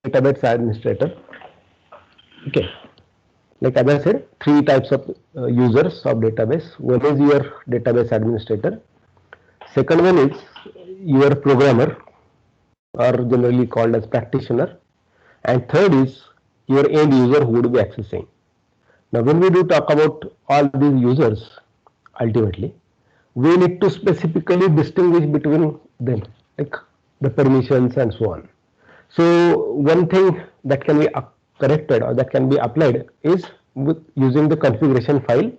database administrator. Okay, like as I said, three types of users of database. One is your database administrator. Second one is your programmer, or generally called as practitioner. And third is your end user who would be accessing. Now, when we do talk about all these users, ultimately, we need to specifically distinguish between them, like the permissions and so on. So, one thing that can be corrected or that can be applied is with using the configuration file.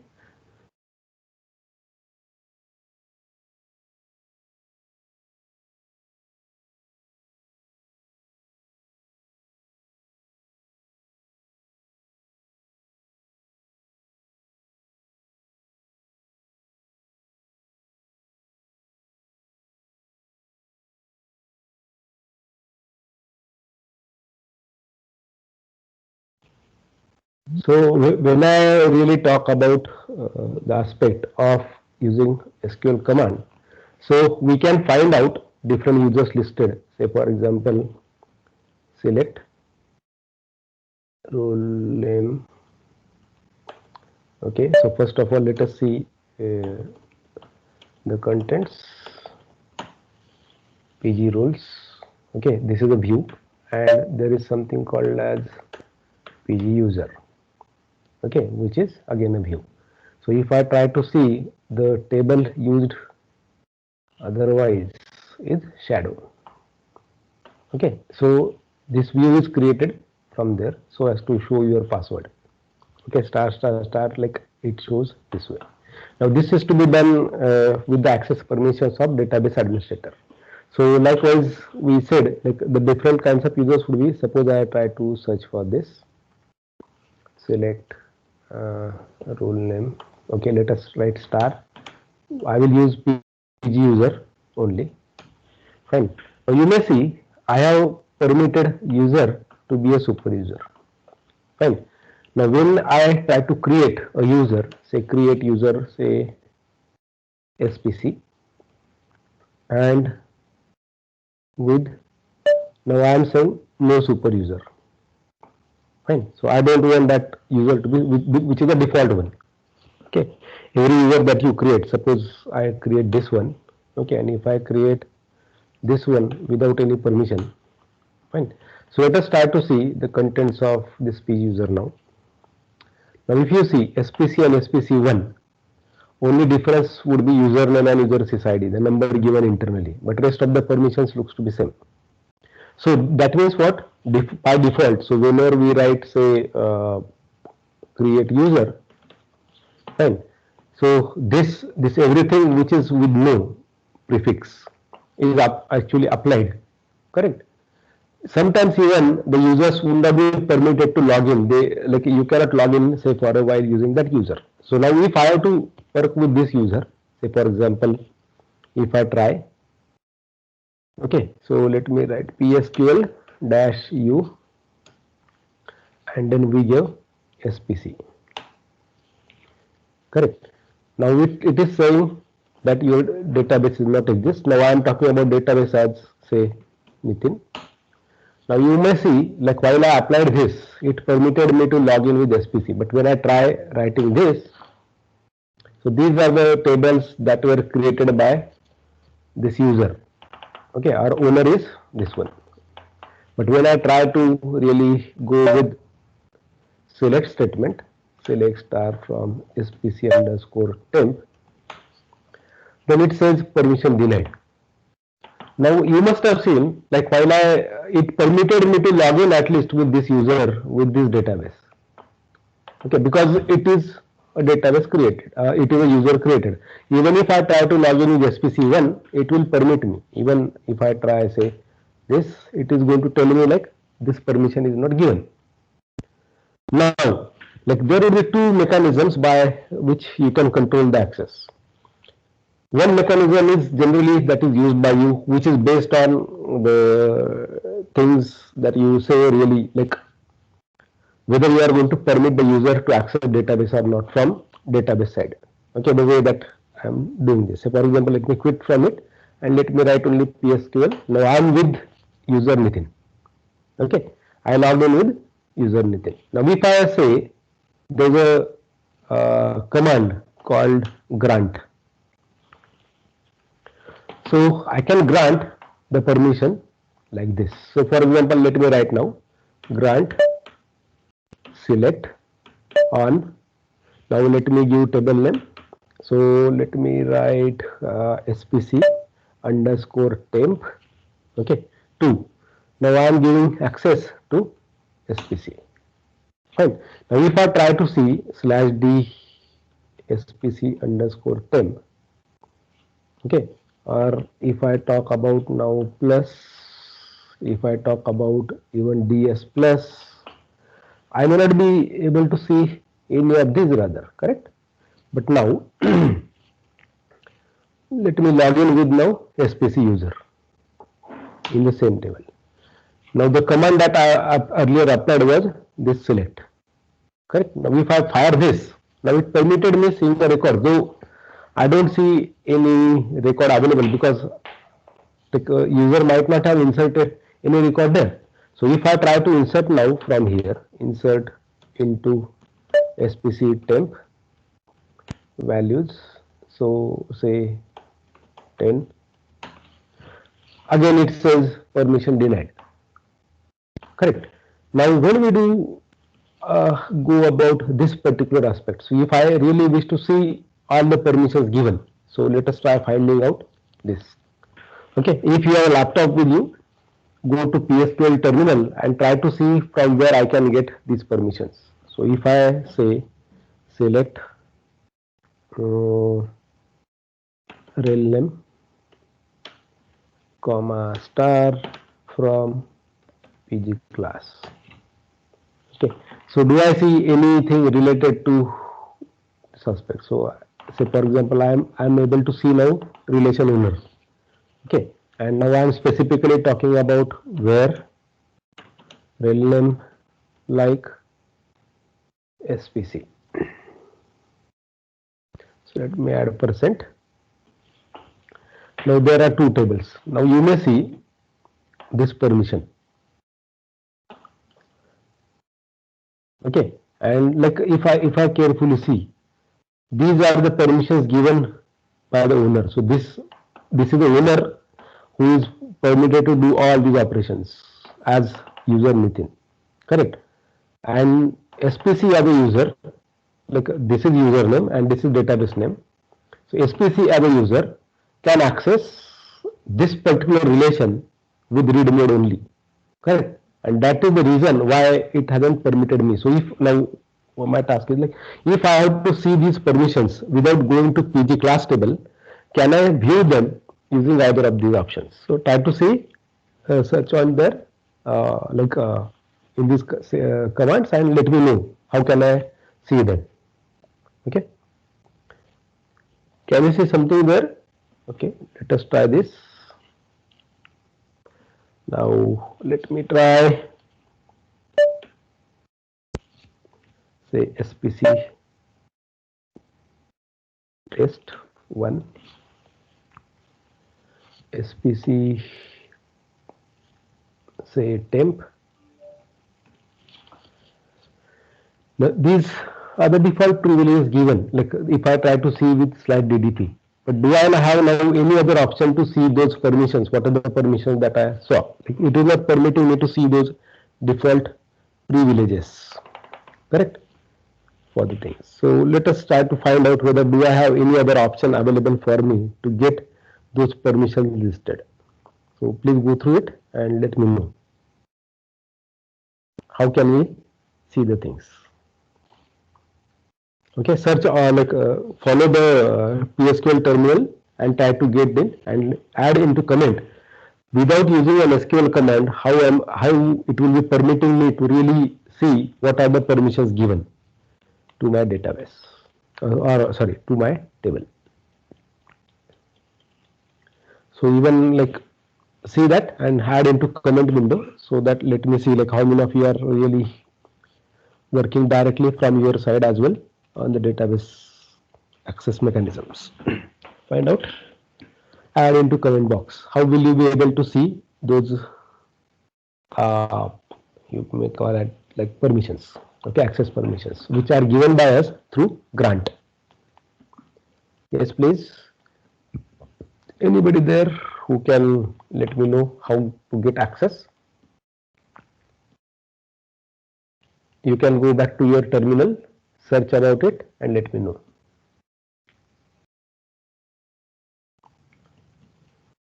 So, when I really talk about the aspect of using SQL command, so we can find out different users listed. Say, for example, select role name. Okay, so first of all, let us see the contents. PG roles. Okay, this is a view, and there is something called as PG user. Okay, which is again a view. So if I try to see the table used otherwise is shadow. Okay, so this view is created from there so as to show your password. Okay, star like it shows this way. Now this is to be done with the access permissions of database administrator. So likewise we said like the different kinds of users would be, suppose I try to search for this, select role name. Okay, let us write star. I will use PG user only. Fine. Now you may see I have permitted user to be a super user. Fine. Now when I try to create a user, say create user, say SPC, and with, now I am saying no super user. Fine. So I don't want that user to be, which is the default one. Okay. Every user that you create, suppose I create this one. Okay. And if I create this one without any permission, fine. So let us try to see the contents of this PG user now. Now if you see SPC and SPC1, only difference would be username and user sysID, the number given internally, but rest of the permissions looks to be same. So that means what? By default, so whenever we write say create user, fine. So this everything which is with no prefix is actually applied, correct? Sometimes even the users would not be permitted to log in. They, like, you cannot log in say for a while using that user. So now if I have to work with this user, say for example, if I try, okay, so let me write PSQL -u and then we give SPC. Correct. Now it is saying that your database is not exist. Now I am talking about database as say Nitin. Now you may see, like while I applied this, it permitted me to log in with SPC. But when I try writing this, so these are the tables that were created by this user. Okay, our owner is this one. But when I try to really go with select statement, select star from SPC underscore temp, then it says permission denied. Now you must have seen, like while it permitted me to log in at least with this user, with this database. Okay, because it is a database created, it is a user created. Even if I try to log in with SPC1, it will permit me. Even if I try say this, it is going to tell me like this permission is not given. Now, like there will be two mechanisms by which you can control the access. One mechanism is generally that is used by you, which is based on the things that you say really, like whether you are going to permit the user to access the database or not from database side. Okay, the way that I am doing this. So for example, let me quit from it and let me write only PSQL. Now I am with user Nitin. Okay, I logged in with user Nitin. Now if I say there's a command called grant, so I can grant the permission like this. So for example, let me write now grant select on. Now let me give table name. So let me write SPC underscore temp. Okay, 2. Now I am giving access to SPC. Fine. Now if I try to see /d SPC underscore temp. Okay, or if I talk about now plus, if I talk about even ds plus, I may not be able to see any of these rather, correct? But now let me log in with now SPC user in the same table. Now the command that I earlier applied was this select, correct? Now if I fire this, now it permitted me seeing the record, though I don't see any record available because the user might not have inserted any record there. So if I try to insert now from here, insert into SPC temp values, so say 10, again it says permission denied, correct? Now when we do go about this particular aspect, so if I really wish to see all the permissions given, so let us try finding out this. Okay, if you have a laptop with you, go to PSQL terminal and try to see from where I can get these permissions. So if I say select rel name comma star from PG class. Okay, so do I see anything related to suspect? So say for example, I'm able to see now relation owner. Okay, and now I'm specifically talking about where rel name like SPC. So let me add a %. Now there are two tables. Now you may see this permission. Okay, and like if I carefully see, these are the permissions given by the owner. So this is the owner who is permitted to do all these operations as user Nitin, correct? And SPC as a user, like this is username and this is database name. So SPC as a user can access this particular relation with read mode only, correct? And that is the reason why it hasn't permitted me. So if now my task is like, if I have to see these permissions without going to PG class table, can I view them using either of these options? So try to see search on there in these commands and let me know how can I see them. Okay, can you see something there? Okay, let us try this. Now let me try say SPC test 1, SPC say temp. Now, these are the default privileges given, like if I try to see with /DDP. But do I have now any other option to see those permissions? What are the permissions that I saw? It is not permitting me to see those default privileges, correct? For the things. So let us try to find out whether do I have any other option available for me to get those permissions listed. So please go through it and let me know. How can we see the things? Okay, search follow the PSQL terminal and try to get in and add into comment. Without using an SQL command, how it will be permitting me to really see what are the permissions given to my database to my table. So even like see that and add into comment window, so that let me see like how many of you are really working directly from your side as well on the database access mechanisms. Find out, add into comment box. How will you be able to see those you may call it like permissions, okay, access permissions, which are given by us through grant. Yes, please. Anybody there who can let me know how to get access? You can go back to your terminal, search about it and let me know.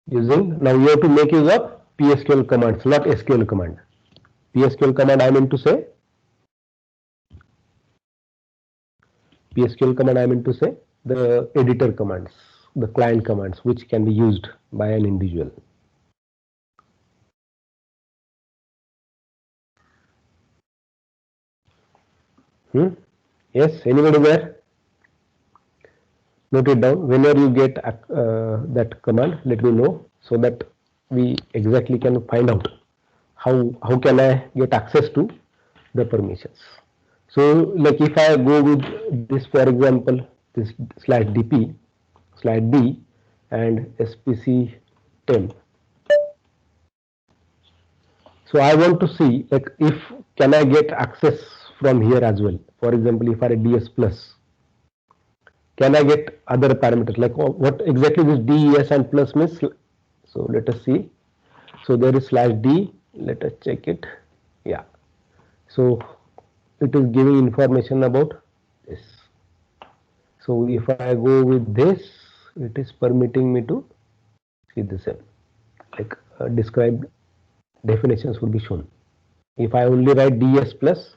Using, now you have to make use of PSQL commands, not SQL command. PSQL command I mean to say, PSQL command I mean to say the editor commands, the client commands which can be used by an individual. Yes, anybody there? Note it down. Whenever you get that command, let me know so that we exactly can find out how can I get access to the permissions. So like if I go with this, for example, this /dp /d and spc temp. So I want to see like if can I get access from here as well. For example, if I have ds plus, can I get other parameters like what exactly this des and plus means? So let us see. So there is /d. Let us check it. Yeah. So it is giving information about this. So if I go with this, it is permitting me to see the same. Like described definitions will be shown. If I only write ds plus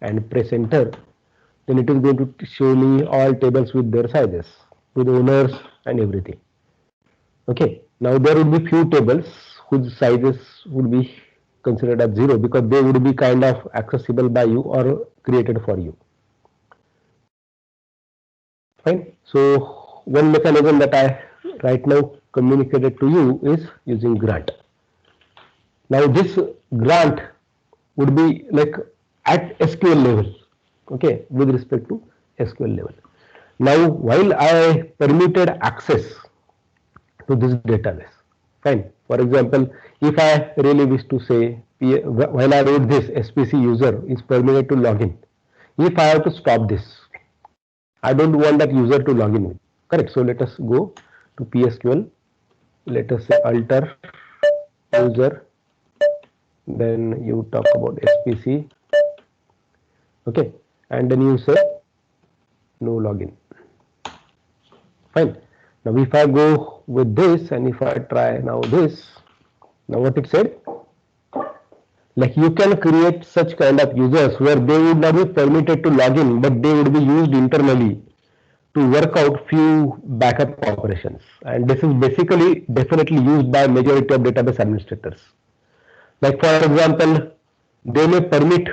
and press enter, then it is going to show me all tables with their sizes, with owners and everything. Okay, now there would be few tables whose sizes would be considered as 0 because they would be kind of accessible by you or created for you. Fine. So one mechanism that I right now communicated to you is using grant. Now this grant would be like at SQL level, okay, with respect to SQL level. Now while I permitted access to this database, fine. For example, if I really wish to say while I wrote this SPC user is permitted to log in, if I have to stop this, I don't want that user to log in with. Correct. So let us go to PSQL. Let us say alter user. Then you talk about SPC. Okay. And then you say no login. Fine. Now if I go with this and if I try now this, now what it said? Like you can create such kind of users where they would not be permitted to log in, but they would be used internally to work out few backup operations, and this is basically definitely used by majority of database administrators. Like for example, they may permit,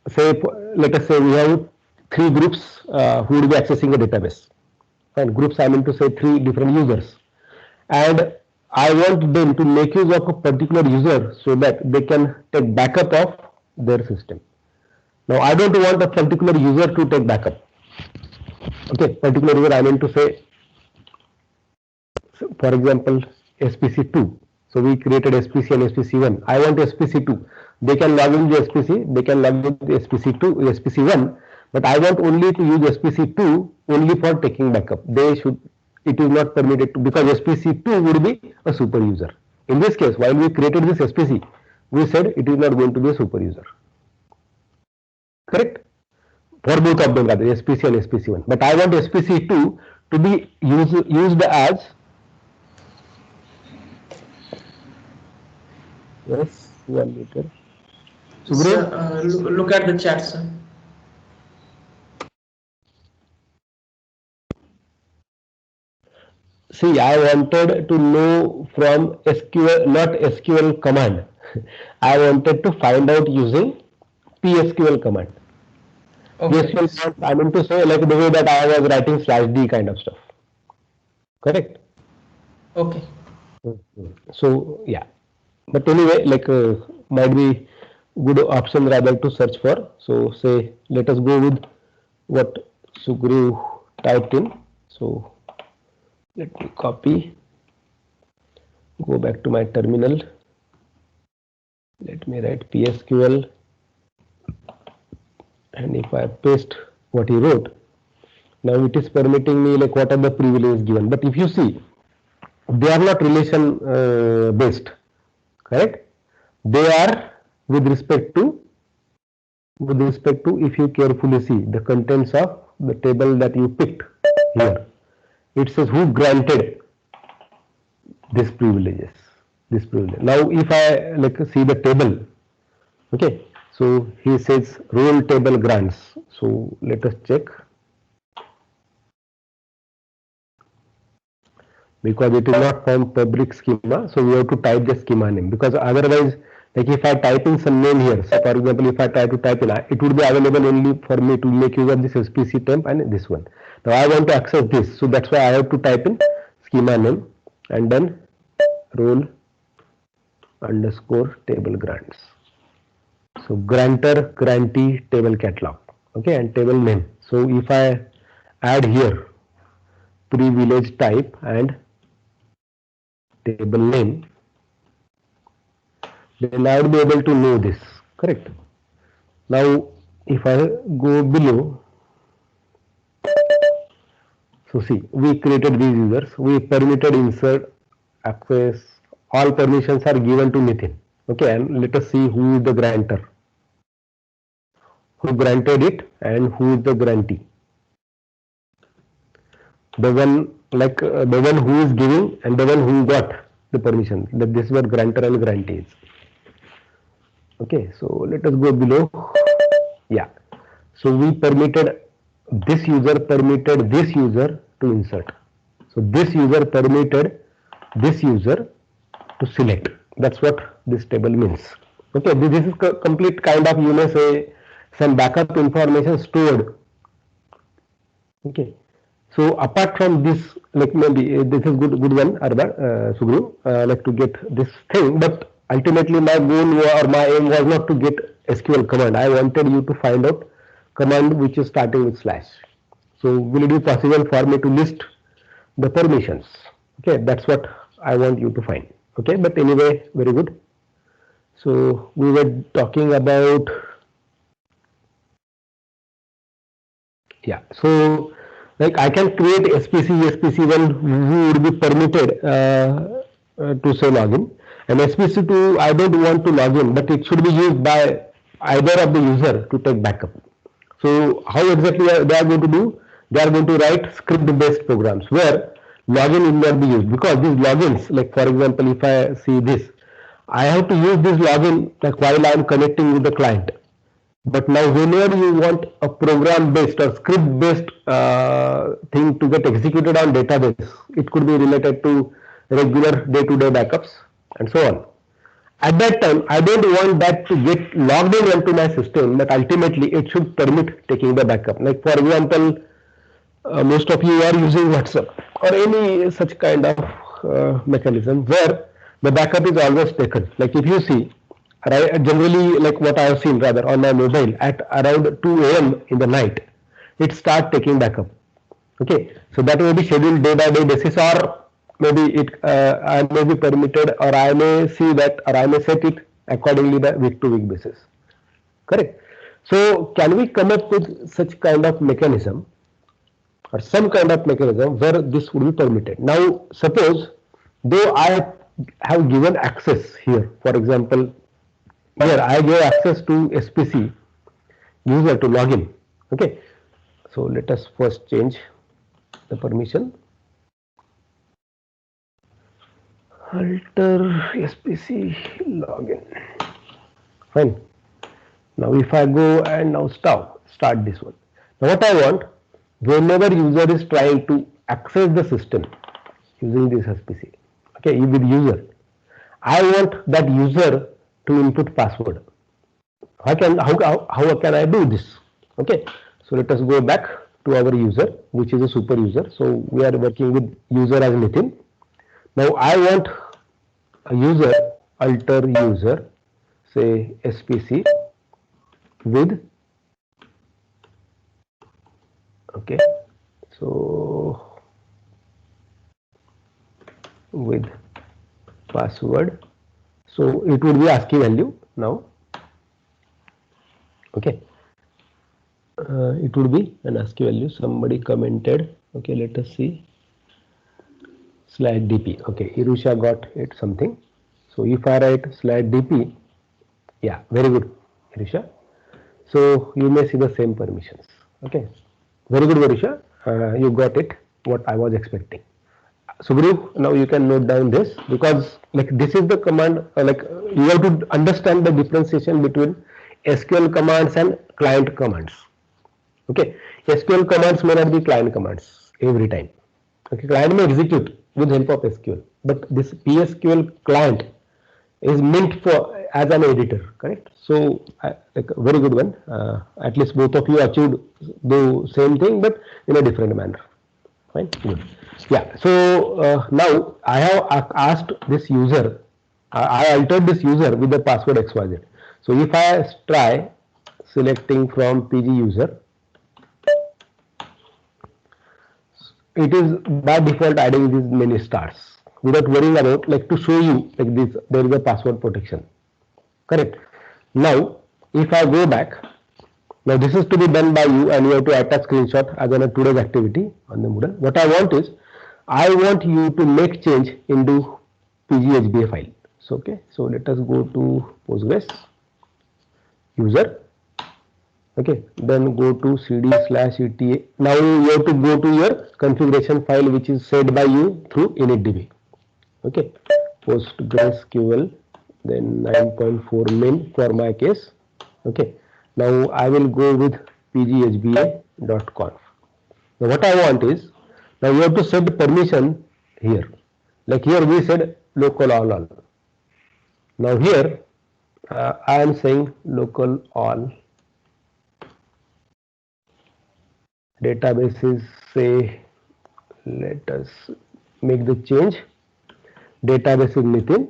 say, let us say we have three groups who would be accessing a database, and groups I mean to say three different users, and I want them to make use of a particular user so that they can take backup of their system. Now I don't want a particular user to take backup. Okay, particular user I mean to say, for example, SPC2. So we created SPC and SPC1. I want SPC2. They can log into SPC, they can log into SPC2, SPC1, but I want only to use SPC2 only for taking backup. They should, it is not permitted to, because SPC2 would be a super user. In this case, while we created this SPC, we said it is not going to be a super user. Correct? For both of them, rather SPC and SPC1. But I want SPC2 to be used as, yes, 1 meter. Sir, look at the chat, sir. See, I wanted to know from SQL, not SQL command. I wanted to find out using PSQL command. Okay. PSQL command, I mean to say like the way that I was writing /d kind of stuff. Correct? Okay. So, yeah. But anyway, like might be good option rather to search for. So, say, let us go with what Sugriv typed in. So, let me copy, go back to my terminal. let me write PSQL, and if I paste what he wrote, now it is permitting me like what are the privileges given. But if you see, they are not relation based, correct? They are with respect to if you carefully see the contents of the table that you picked here. It says who granted these privileges. Now if I like see the table, okay, so he says role table grants. So let us check, because it is not from public schema, so we have to type the schema name, because otherwise, like if I type in some name here, so for example if I try to type in, it would be available only for me to make use of this SPC temp and this one. Now I want to access this, so that's why I have to type in schema name and then role underscore table grants. So grantor, grantee, table catalog, okay, and table name. So if I add here privilege type and table name, then I will be able to know this, correct? Now if I go below, so see, we created these users, we permitted insert, access, all permissions are given to Nitin, okay, and let us see who is the grantor, who granted it and who is the grantee. The one like the one who is giving and the one who got the permission, that this is what grantor and grantee is. Okay, so let us go below. Yeah, so we permitted this user to insert. So this user permitted this user to select. That's what this table means. Okay, this is complete kind of, you may say, some backup information stored. Okay, so apart from this, like maybe this is good one, Sugru, like to get this thing, but ultimately my goal or my aim was not to get SQL command. I wanted you to find out command which is starting with slash. So will it be possible for me to list the permissions? Okay, that's what I want you to find. Okay, but anyway, very good. So we were talking about, yeah, so like I can create SPC1 who would be permitted to say login, and SPC2 I don't want to log in, but it should be used by either of the user to take backup. So how exactly they are going to do? They are going to write script based programs where login will not be used, because these logins, like for example if I see this, I have to use this login like while I am connecting with the client. But now whenever you want a program based or script based thing to get executed on database, it could be related to regular day-to-day backups and so on. At that time, I don't want that to get logged in into my system, but ultimately it should permit taking the backup. Like for example, most of you are using WhatsApp or any such kind of mechanism where the backup is always taken. Like if you see, generally like what I have seen rather on my mobile at around 2 a.m. in the night, it start taking backup. Okay, so that may be scheduled day by day basis, or maybe it I may be permitted, or I may see that, or I may set it accordingly by week to week basis. Correct. So can we come up with such kind of mechanism or some kind of mechanism where this would be permitted? Now suppose though I have given access here, for example, here I give access to SPC user to login. Okay, so let us first change the permission. Alter SPC login. Fine. Now if I go and now start this one. Now what I want, whenever user is trying to access the system using this SPC, okay, with user, I want that user to input password. How can I do this? Okay, so let us go back to our user, which is a super user. So we are working with user as Nitin. Now I want a user, alter user, say SPC with, okay, so with password. So it would be ASCII value. now. Okay, it would be an ASCII value. Somebody commented. Okay, let us see. Slide DP. Okay, Irusha got it something. So if I write slide DP, yeah, very good, Irusha. So you may see the same permissions. Okay, very good, Irusha. You got it. What I was expecting. Sukhdev, now you can note down this, because like this is the command, you have to understand the differentiation between SQL commands and client commands. Okay, SQL commands may not be client commands every time. Okay, client may execute with help of SQL, but this PSQL client is meant for as an editor, correct? So, like a very good one. At least both of you achieved the same thing, but in a different manner. Fine, good. Yeah. So now I have asked this user. I altered this user with the password XYZ. So if I try selecting from PG user, it is by default adding these many stars without worrying about, like, to show you like this there is a password protection, correct? Now if I go back, now this is to be done by you and you have to attach screenshot as on a today's activity on the Moodle. What I want is, I want you to make change into PGHBA file. So okay, so let us go to Postgres user. Okay, then go to cd/eta. Now you have to go to your configuration file which is set by you through initdb. Okay, PostgreSQL, then 9.4 min for my case. Okay, now I will go with pghba.conf. Now what I want is, now you have to set permission here. Like here we said local all. Now here I am saying local all. Databases, say, let us make the change. Database is Nitin,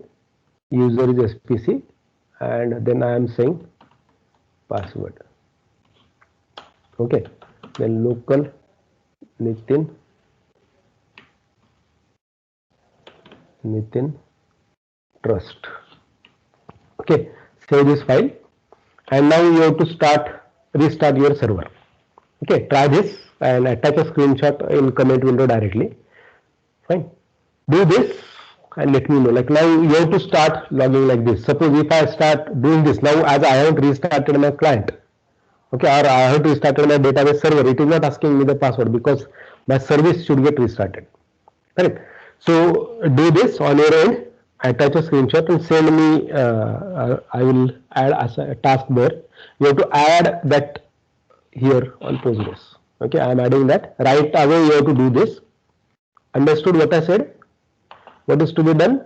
user is SPC, and then I am saying password. Okay, then local Nitin trust. Okay, save this file, and now you have to restart your server. Okay, try this and attach a screenshot in comment window directly. Fine. Do this and let me know. Like now you have to start logging like this. Suppose if I start doing this now, as I haven't restarted my client, okay, or I have restarted my database server, it is not asking me the password because my service should get restarted. Correct. So do this on your end, attach a screenshot and send me. I will add as a task there. You have to add that here on Postgres. Okay, I am adding that. Right away you have to do this. Understood what I said? What is to be done?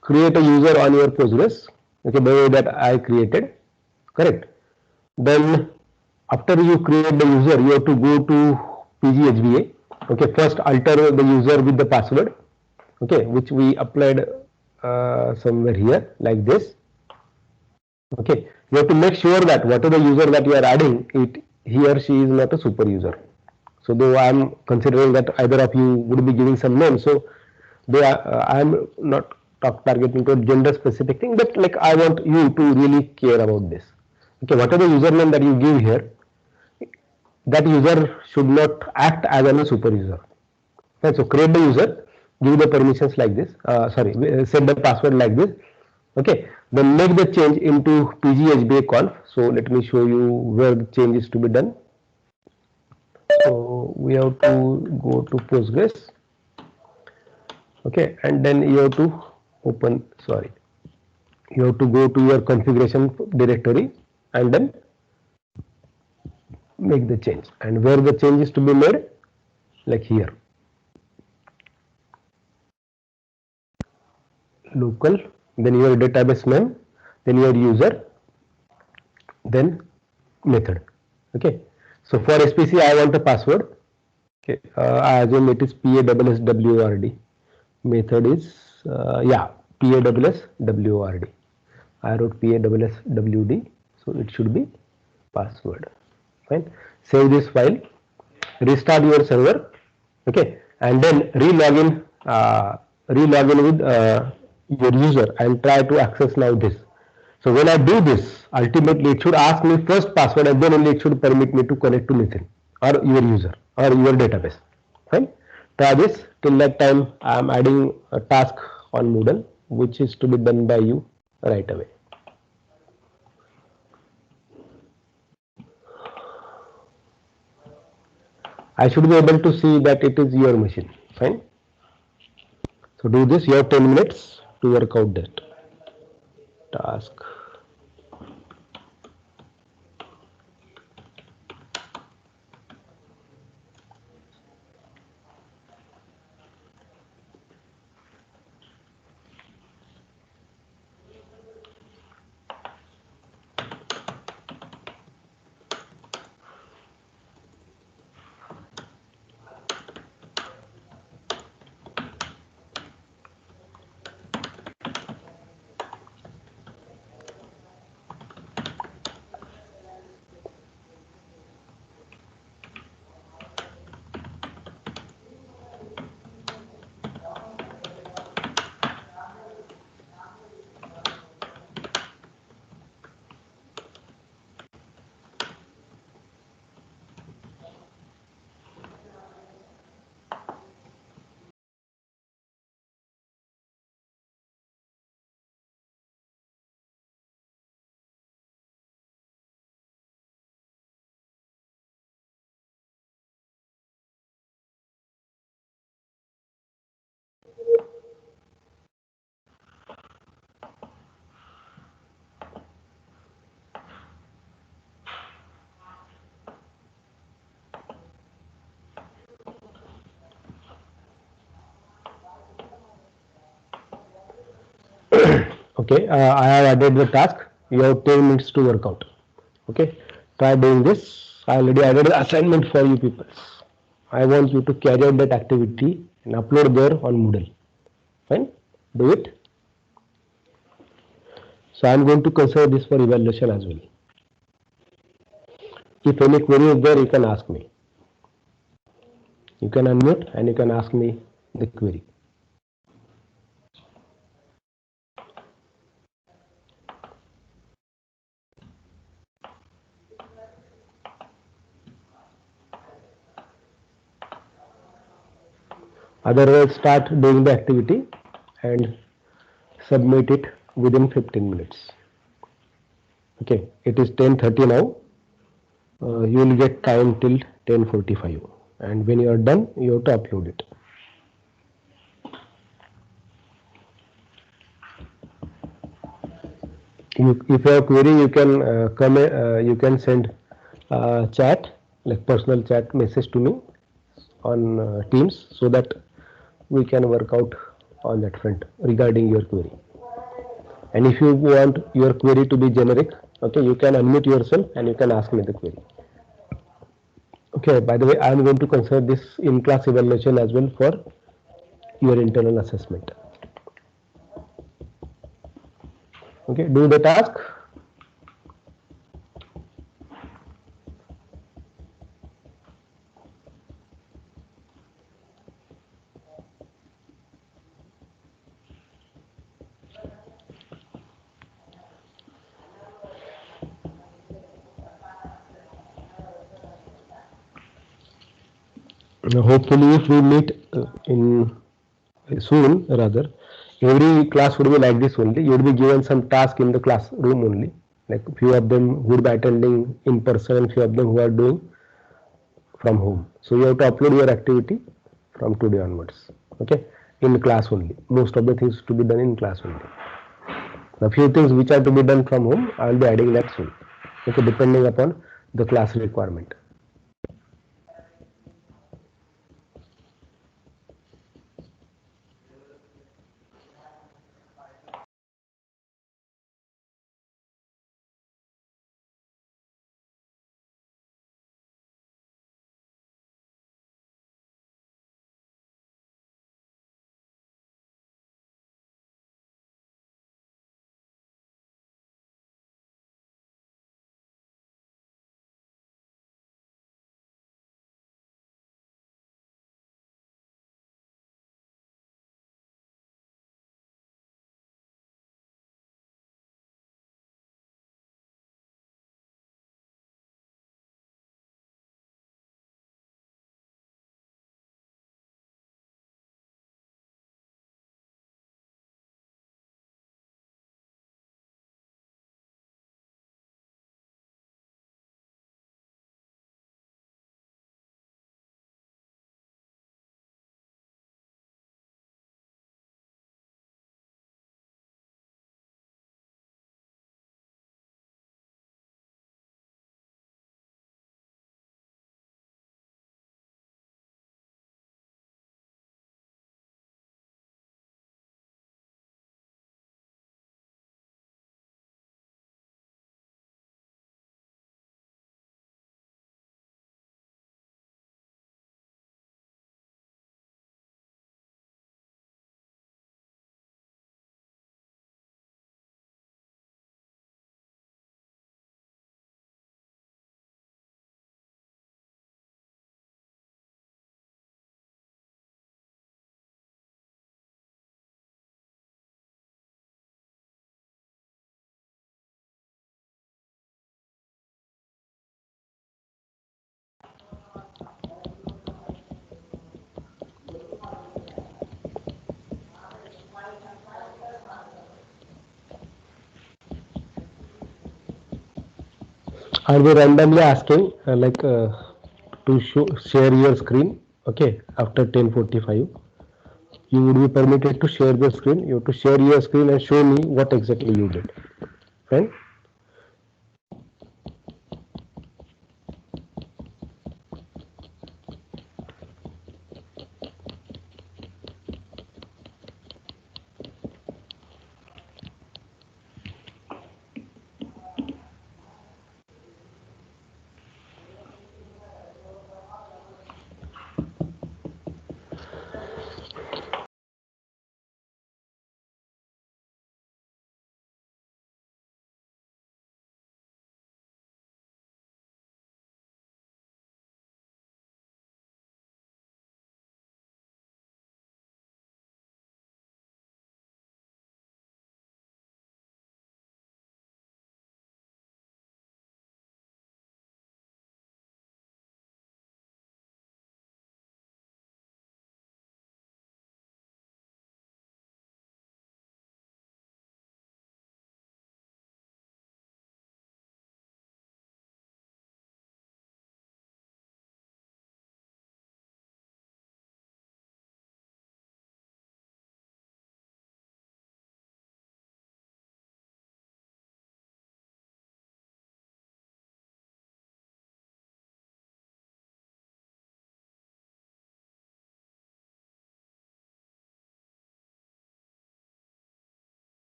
Create a user on your Postgres. Okay, the way that I created. Correct. Then after you create the user, you have to go to PGHBA. Okay, first alter the user with the password. Okay, which we applied somewhere here like this. Okay, you have to make sure that whatever user that you are adding, he or she is not a super user. So though I am considering that either of you would be giving some name, so I am not targeting to a gender specific thing, but like I want you to really care about this. Okay, whatever username that you give here, that user should not act as a super user. Okay, so create the user, give the permissions like this. Set the password like this. Okay, then make the change into PGHBA conf. So let me show you where the change is to be done. So we have to go to Postgres. Okay, and then you have to you have to go to your configuration directory and then make the change. And where the change is to be made, like here. Local, then your database name, then your user, then method. Okay, so for SPC I want a password. Okay, I assume it is PASSWORD. Method is PASSWORD. I wrote PASSWD, so it should be password. Fine. Save this file, restart your server. Okay, and then re-log in with your user and try to access now this. So when I do this, ultimately it should ask me first password and then only it should permit me to connect to Nitin or your user or your database. Fine. Try this. Till that time, I am adding a task on Moodle which is to be done by you right away. I should be able to see that it is your machine. Fine. So do this. You have 10 minutes to work out that task. Okay, I have added the task. You have 10 minutes to work out. Okay, try doing this. I already added the assignment for you people. I want you to carry out that activity and upload there on Moodle. Fine, do it. So I am going to consider this for evaluation as well. If any query is there, you can ask me. You can unmute and you can ask me the query. Otherwise, start doing the activity and submit it within 15 minutes. Okay, it is 10:30 now. You will get time till 10:45, and when you are done, you have to upload it. If you have query, you can you can send chat, like personal chat message to me on Teams, so that we can work out on that front regarding your query. And if you want your query to be generic, okay, you can unmute yourself and you can ask me the query. Okay, by the way, I am going to consider this in class evaluation as well for your internal assessment. Okay, do the task. Hopefully, if we meet in soon, rather, every class would be like this only. You would be given some task in the classroom only. Like few of them would be attending in person, few of them who are doing from home. So you have to upload your activity from today onwards. Okay, in class only. Most of the things to be done in class only. The few things which are to be done from home, I will be adding that soon. Okay, depending upon the class requirement. Are we randomly asking to share your screen? Okay, after 10:45, you would be permitted to share the screen. You have to share your screen and show me what exactly you did. Right?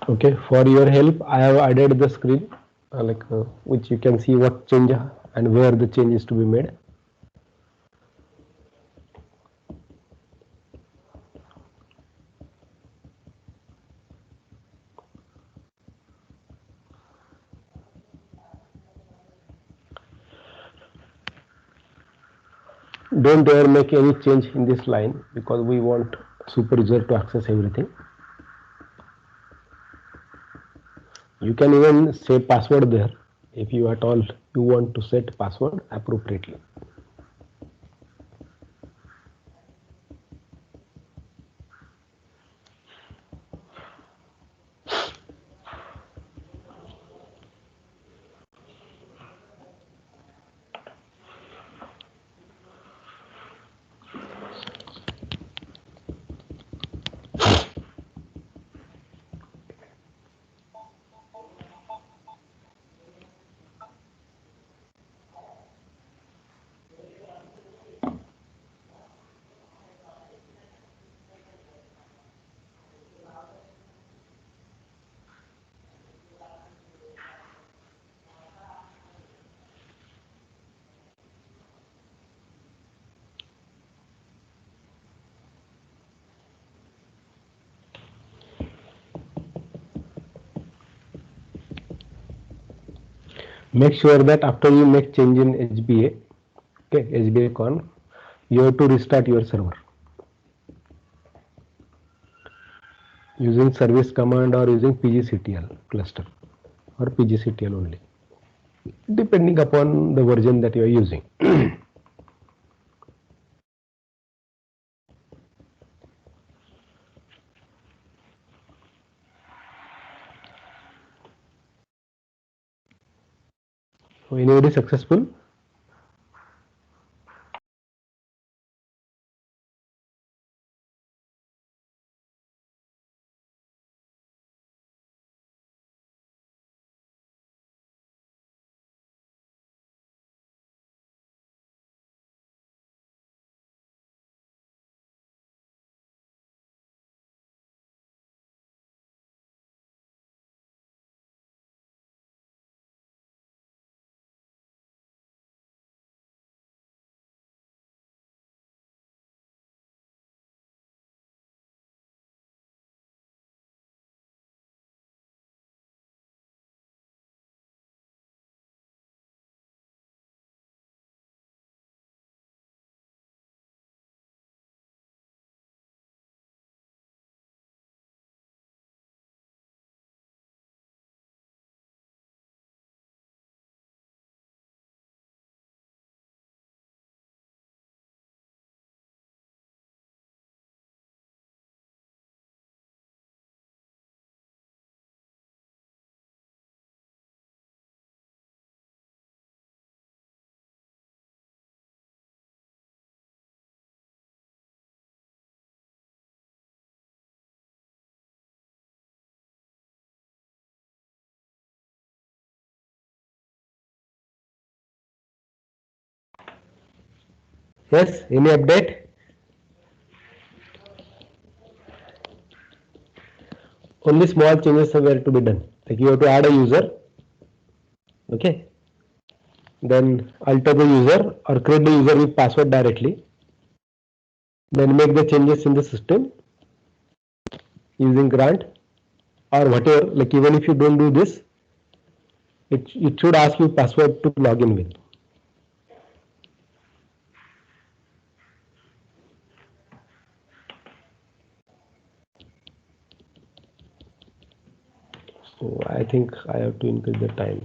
Okay, for your help, I have added the screen, which you can see what change and where the change is to be made. Don't ever make any change in this line because we want super user to access everything. You can even say password there if you at all you want to set password appropriately. make sure that after you make change in HBA, okay, HBA conf, you have to restart your server using service command or using pgctl cluster or pgctl only, depending upon the version that you are using. So anybody successful? Yes, any update? Only small changes were to be done. Like you have to add a user, okay, then alter the user or create the user with password directly, then make the changes in the system using grant or whatever. Like even if you don't do this, it should ask you password to log in with. So I think I have to increase the time.